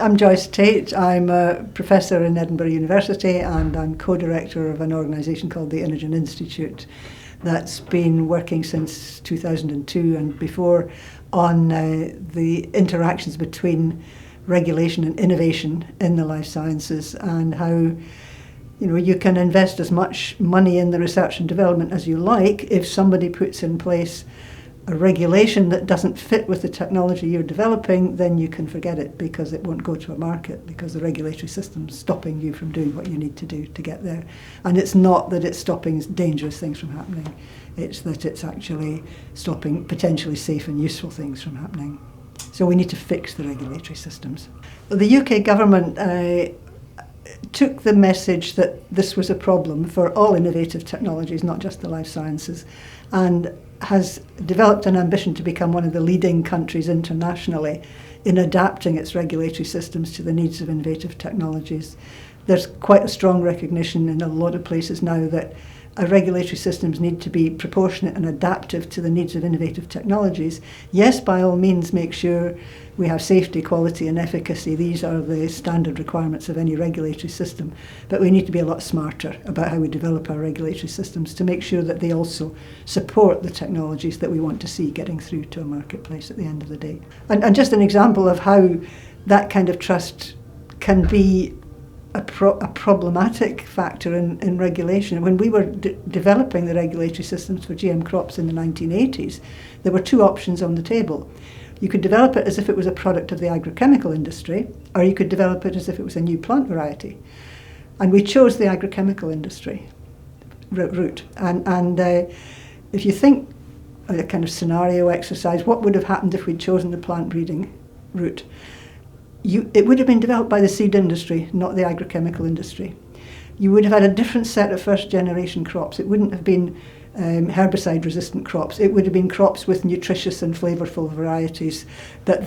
I'm Joyce Tait. I'm a professor in Edinburgh University and I'm co-director of an organisation called the Innogen Institute that's been working since 2002 and before on the interactions between regulation and innovation in the life sciences and how you can invest as much money in the research and development as you like. If somebody puts in place a regulation that doesn't fit with the technology you're developing, then you can forget it because it won't go to a market because the regulatory system's stopping you from doing what you need to do to get there. And it's not that it's stopping dangerous things from happening, it's that it's actually stopping potentially safe and useful things from happening. So we need to fix the regulatory systems. The UK government took the message that this was a problem for all innovative technologies, not just the life sciences, and has developed an ambition to become one of the leading countries internationally in adapting its regulatory systems to the needs of innovative technologies. There's quite a strong recognition in a lot of places now that our regulatory systems need to be proportionate and adaptive to the needs of innovative technologies. Yes, by all means, make sure we have safety, quality and efficacy. These are the standard requirements of any regulatory system. But we need to be a lot smarter about how we develop our regulatory systems to make sure that they also support the technologies that we want to see getting through to a marketplace at the end of the day. And just an example of how that kind of trust can be a problematic factor in regulation. When we were developing the regulatory systems for GM crops in the 1980s, there were two options on the table. You could develop it as if it was a product of the agrochemical industry, or you could develop it as if it was a new plant variety. And we chose the agrochemical industry route. And if you think of a kind of scenario exercise, what would have happened if we'd chosen the plant breeding route? It would have been developed by the seed industry, not the agrochemical industry. You would have had a different set of first generation crops. It wouldn't have been herbicide resistant crops. It would have been crops with nutritious and flavourful varieties that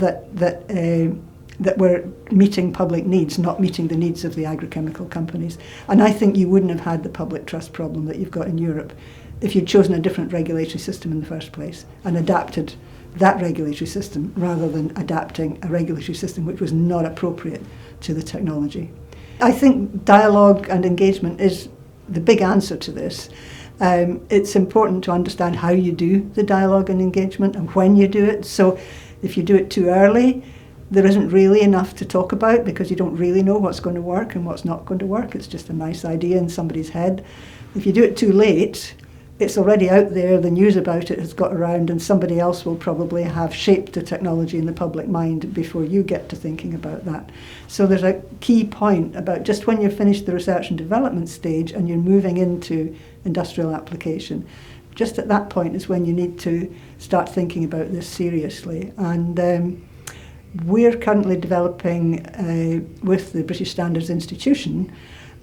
were meeting public needs, not meeting the needs of the agrochemical companies. And I think you wouldn't have had the public trust problem that you've got in Europe if you'd chosen a different regulatory system in the first place and adapted that regulatory system rather than adapting a regulatory system which was not appropriate to the technology. I think dialogue and engagement is the big answer to this. It's important to understand how you do the dialogue and engagement and when you do it. So if you do it too early, there isn't really enough to talk about because you don't really know what's going to work and what's not going to work. It's just a nice idea in somebody's head. If you do it too late, it's already out there, the news about it has got around, and somebody else will probably have shaped the technology in the public mind before you get to thinking about that. So there's a key point about just when you've finished the research and development stage and you're moving into industrial application, just at that point is when you need to start thinking about this seriously. And we're currently developing with the British Standards Institute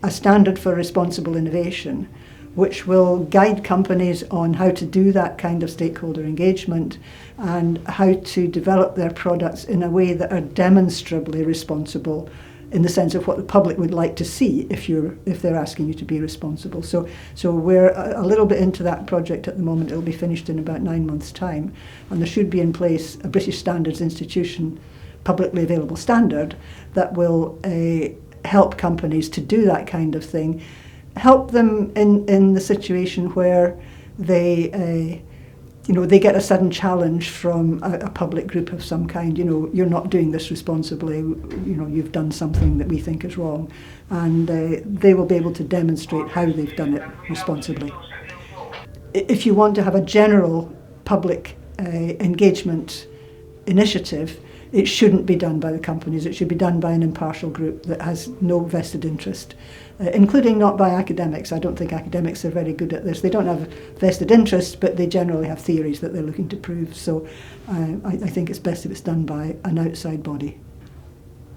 a standard for responsible innovation, which will guide companies on how to do that kind of stakeholder engagement and how to develop their products in a way that are demonstrably responsible in the sense of what the public would like to see if they're asking you to be responsible. So we're a little bit into that project at the moment. It'll be finished in about 9 months' time, and there should be in place a British Standards Institute publicly available standard that will help companies to do that kind of thing. Help them in the situation where they get a sudden challenge from a public group of some kind. You're not doing this responsibly. You've done something that we think is wrong, and they will be able to demonstrate how they've done it responsibly. If you want to have a general public engagement initiative, it shouldn't be done by the companies. It should be done by an impartial group that has no vested interest, including not by academics. I don't think academics are very good at this. They don't have vested interest, but they generally have theories that they're looking to prove. So I think it's best if it's done by an outside body.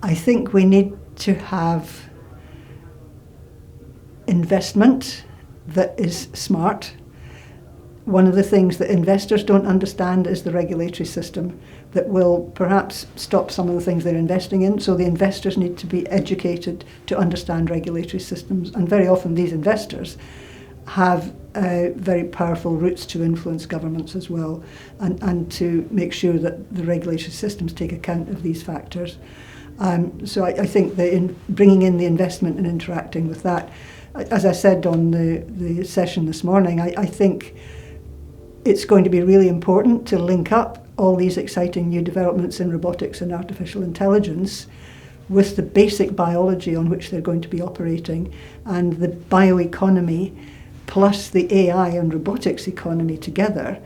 I think we need to have investment that is smart. One of the things that investors don't understand is the regulatory system that will perhaps stop some of the things they're investing in. So the investors need to be educated to understand regulatory systems. And very often these investors have very powerful routes to influence governments as well, and to make sure that the regulatory systems take account of these factors. So I think that in bringing in the investment and interacting with that, as I said on the session this morning, I think it's going to be really important to link up all these exciting new developments in robotics and artificial intelligence with the basic biology on which they're going to be operating, and the bioeconomy plus the AI and robotics economy together,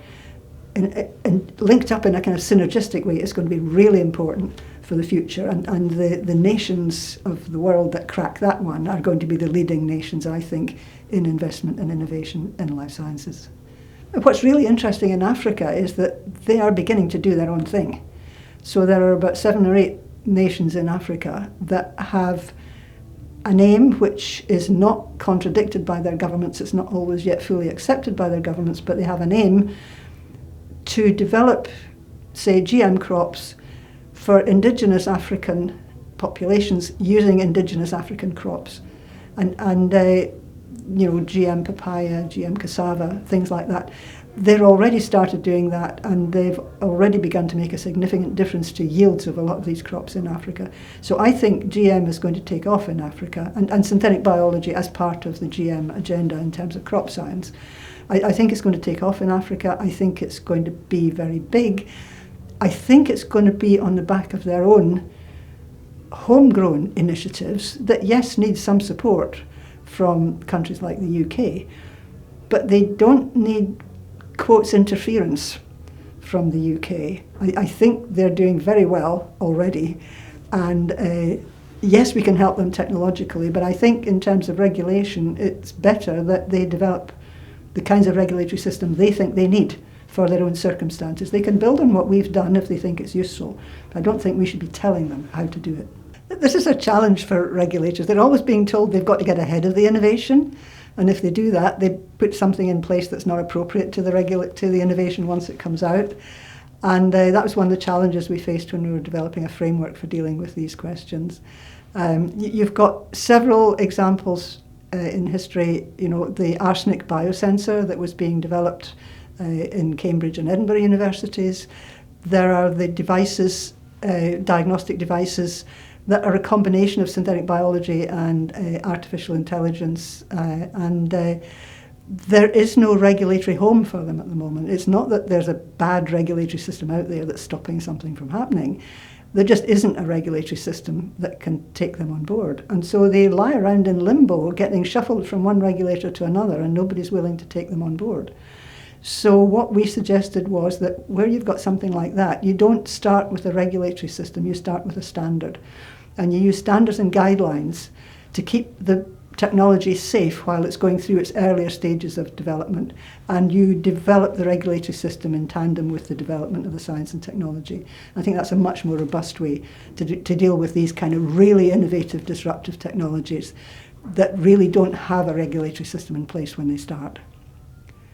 and linked up in a kind of synergistic way, is going to be really important for the future. And the nations of the world that crack that one are going to be the leading nations, I think, in investment and innovation in life sciences. What's really interesting in Africa is that they are beginning to do their own thing. So there are about 7 or 8 nations in Africa that have an aim which is not contradicted by their governments. It's not always yet fully accepted by their governments, but they have an aim to develop, say, GM crops for indigenous African populations using indigenous African crops. And GM papaya, GM cassava, things like that. They've already started doing that, and they've already begun to make a significant difference to yields of a lot of these crops in Africa. So I think GM is going to take off in Africa, and synthetic biology as part of the GM agenda in terms of crop science. I think it's going to take off in Africa. I think it's going to be very big. I think it's going to be on the back of their own homegrown initiatives that, yes, need some support from countries like the UK, but they don't need quotes interference from the UK. I think they're doing very well already, and yes, we can help them technologically, but I think in terms of regulation, it's better that they develop the kinds of regulatory system they think they need for their own circumstances. They can build on what we've done if they think it's useful. I don't think we should be telling them how to do it. This is a challenge for regulators. They're always being told they've got to get ahead of the innovation, and if they do that, they put something in place that's not appropriate to the innovation once it comes out. And that was one of the challenges we faced when we were developing a framework for dealing with these questions. You've got several examples in history. The arsenic biosensor that was being developed in Cambridge and Edinburgh universities. There are the devices, diagnostic devices, that are a combination of synthetic biology and artificial intelligence, and there is no regulatory home for them at the moment. It's not that there's a bad regulatory system out there that's stopping something from happening. There just isn't a regulatory system that can take them on board. And so they lie around in limbo, getting shuffled from one regulator to another, and nobody's willing to take them on board. So what we suggested was that where you've got something like that, you don't start with a regulatory system, you start with a standard. And you use standards and guidelines to keep the technology safe while it's going through its earlier stages of development. And you develop the regulatory system in tandem with the development of the science and technology. I think that's a much more robust way to deal with these kind of really innovative, disruptive technologies that really don't have a regulatory system in place when they start.